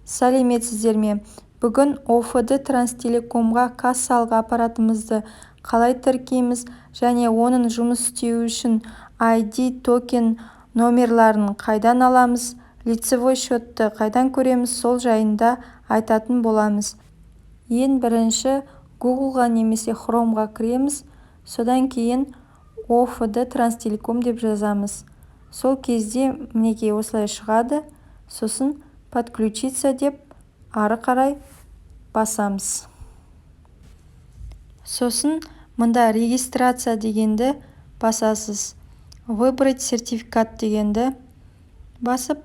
Сәлеметсіздер ме? Бүгін ОФД Транстелекомға кассалық аппаратымызды қалай тіркейміз және оның жұмыс істеуі үшін ID токен номерларын қайдан аламыз, лицевой счетты қайдан көреміз, сол жайында айтатын боламыз. Ең бірінші Googleға немесе Chromeға кіреміз, содан кейін ОФД Транстелеком деп жазамыз. Сол кезде мінекей осылай шығады, сосын подключиться деп ары қарай басамыз. Сосын мында регистрация дегенді басасыз. Выбрать сертификат дегенді басып,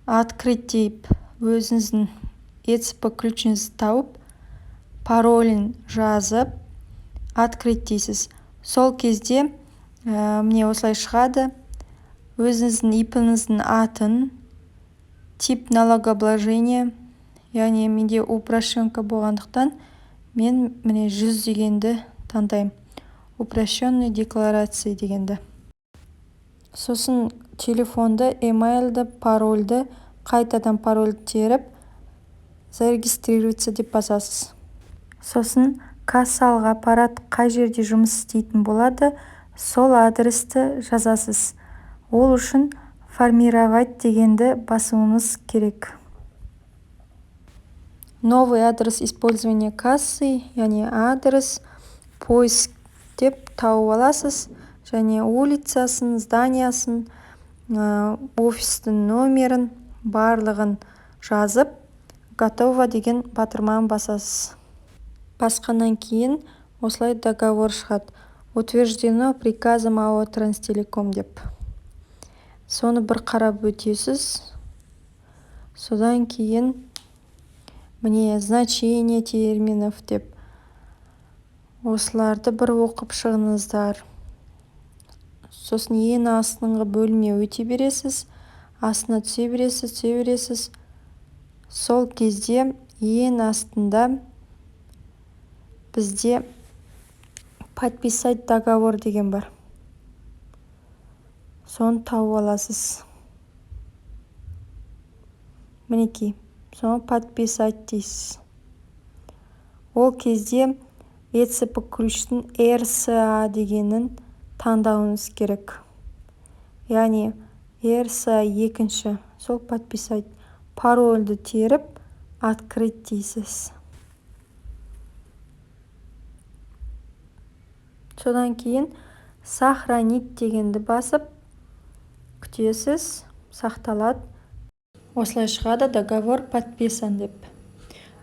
открыть деп өзіңіздің ECP ключіңізді тауып, паролін жазып, открыть дейсіз. Сол кезде міне осылай шығады. Өзіңіздің IP-ніздің атын, тип налогообложения, яғни менде упрощенка болғандықтан мен міне 100 дегенді таңдаймын. Упрощенный декларация дегенді. Сосын телефонды, емейлді, парольді, қайтадан парольді теріп, зарегистрироваться деп басасыз. Сосын кассалық аппарат қай жерде жұмыс істейтін болады, сол адресті жазасыз. Ол үшін формировать дегенді басуыңыз керек. Новый адрес использования кассы, яғни адрес, поиск деп тауып аласыз, және улицасын, зданиясын, офистің номерін, барлығын жазып, готово деген батырманы басасыз. Басқаннан кейін осылай договор шығады. Утверждено приказом АО Транстелеком деп. Соны бір қарап өтесіз. Содан кейін міне значение терминов деп осыларды бір оқып шығыңыздар. Сосын ең астыңғы бөлме өте бересіз, астына түсе бересіз. Сол кезде ең астында бізде подписать договор деген бар. Соны тауып аласыз. Мінекей, соны подписать дейсіз. Ол кезде ECP ключтің RSA дегенін таңдауыңыз керек. Яғни RSA екінші, сол подписать. Парольді теріп, открыть дейсіз. Содан кейін сохранить дегенді басып, күтесіз, сақталады. Осылай шығады, договор подписан деп.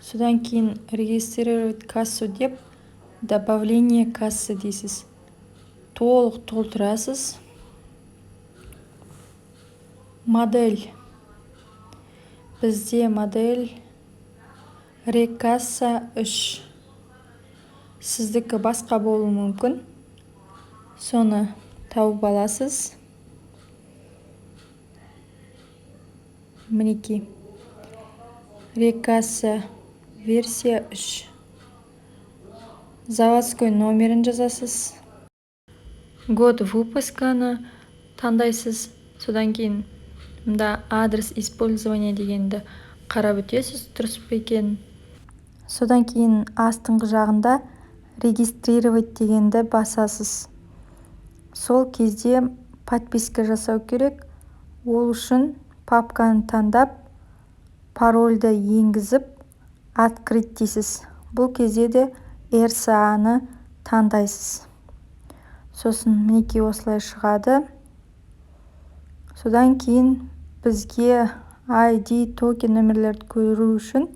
Содан кейін регистрировать кассу деп, добавление кассы дейсіз. Толық толтырасыз. Модель. Бізде модель Рекасса 3. Сіздікі басқа болуы мүмкін. Соны тауып аласыз. Мінекей. Рекасса версия 3. Заводской номерін жазасыз. Год выпусканы таңдайсыз. Содан кейін мында адрес использования дегенді қарап өтесіз, дұрыс па екен. Содан кейін астыңғы жағында регистрировать дегенді басасыз. Сол кезде подписка жасау керек. Ол үшін папканы таңдап, парольді енгізіп, открыть дейсіз. Бұл кезде де RSA-ны таңдайсыз. Сосын мінекей осылай шығады. Содан кейін бізге ID токен номерлерді көру үшін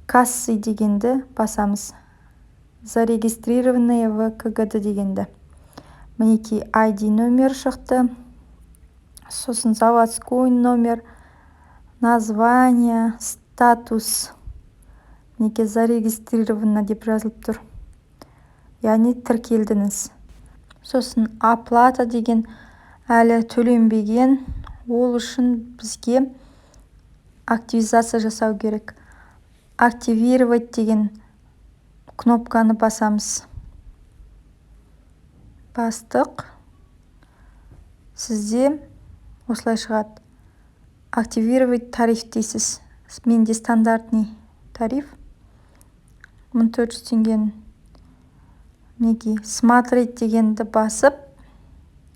кассы дегенді басамыз. Зарегистрированные в КГД дегенді. Мінекей ID номер шықты. Сосын заводской номер, название, статус. Мінекей зарегистрировано деп жазылып тұр. Яғни тіркелдіңіз. Сосын оплата деген әлі төленбеген. Ол үшін бізге активизация жасау керек. Активировать деген кнопканы басамыз. Бастық. Сізде осылай шығады. Активировать тариф дейсіз. менде стандартный тариф 1400 теңгенің. Мінекей смотреть дегенді басып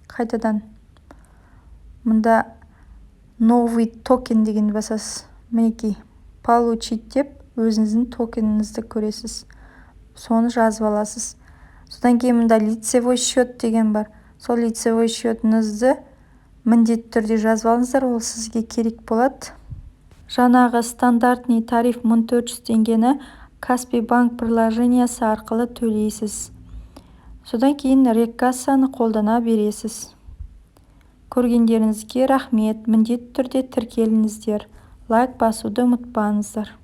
қайтадан мұнда новый токен дегенді басасыз. Мінекей получить деп өзіңіздің токеніңізді көресіз. Соны жазып аласыз. Содан кейін мұнда лицевой счет деген бар. Сол лицевой счетіңізді міндетті түрде жазып алыңыздар, ол сізге керек болады. Жаңағы стандартный тариф 1400 теңгені Каспий банк приложениясы арқылы төлейсіз. Содан кейін реккассаны қолдана бересіз. Көргендеріңізге рахмет. Міндетті түрде тіркеліңіздер. Лайк басуды ұмытпаңыздар.